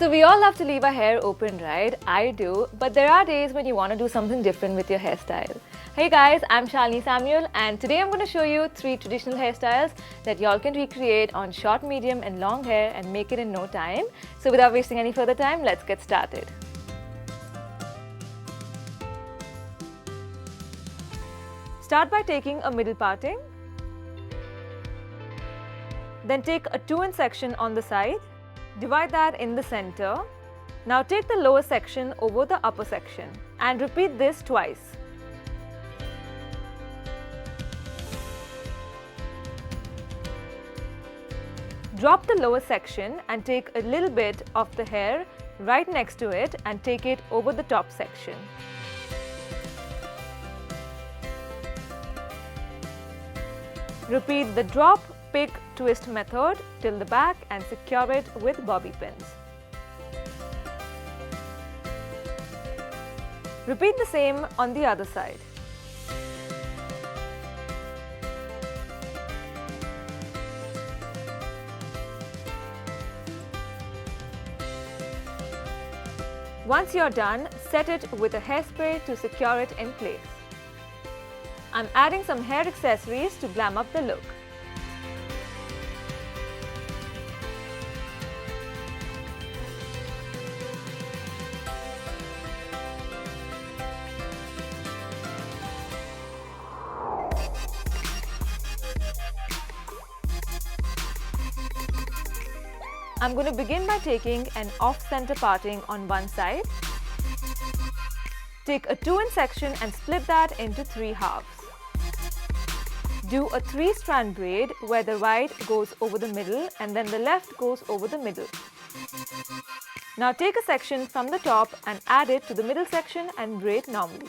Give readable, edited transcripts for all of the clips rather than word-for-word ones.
So we all love to leave our hair open, right? I do, but there are days when you want to do something different with your hairstyle. Hey guys, I'm Shalini Samuel and today I'm going to show you 3 traditional hairstyles that y'all can recreate on short, medium and long hair and make it in no time. So without wasting any further time, let's get started. Start by taking a middle parting. Then take a 2-inch section on the side. Divide that in the center. Now take the lower section over the upper section and repeat this twice. Drop the lower section and take a little bit of the hair right next to it and take it over the top section. Repeat the drop, pick, twist method till the back and secure it with bobby pins. Repeat the same on the other side. Once you're done, set it with a hairspray to secure it in place. I'm adding some hair accessories to glam up the look. I'm going to begin by taking an off-center parting on one side. Take a 2-inch section and split that into 3 halves. Do a 3-strand braid where the right goes over the middle and then the left goes over the middle. Now take a section from the top and add it to the middle section and braid normally.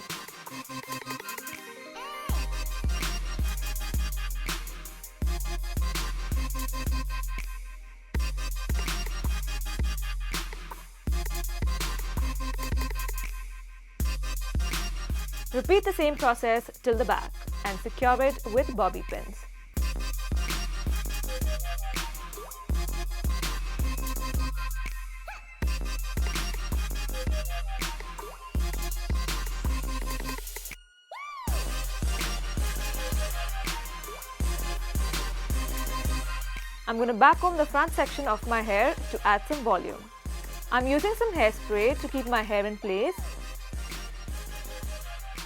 Repeat the same process till the back and secure it with bobby pins. I'm going to backcomb the front section of my hair to add some volume. I'm using some hairspray to keep my hair in place.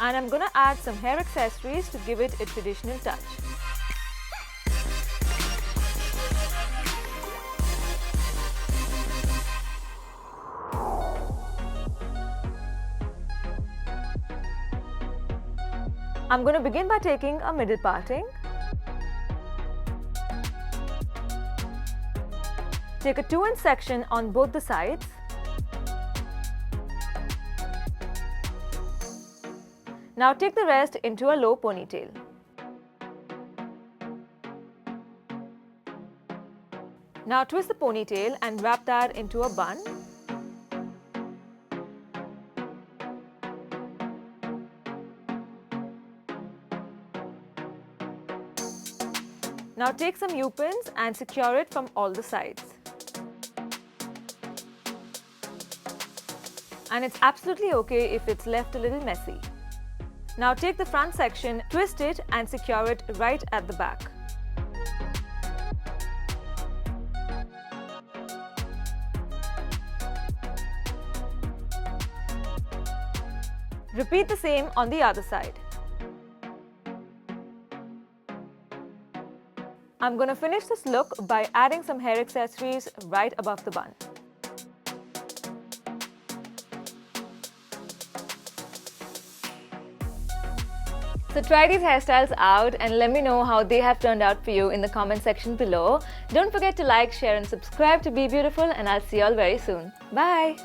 And I'm going to add some hair accessories to give it a traditional touch. I'm going to begin by taking a middle parting. Take a 2-inch section on both the sides. Now take the rest into a low ponytail. Now twist the ponytail and wrap that into a bun. Now take some U-pins and secure it from all the sides. And it's absolutely okay if it's left a little messy. Now take the front section, twist it and secure it right at the back. Repeat the same on the other side. I'm going to finish this look by adding some hair accessories right above the bun. So try these hairstyles out and let me know how they have turned out for you in the comment section below. Don't forget to like, share and subscribe to Be Beautiful and I'll see you all very soon. Bye!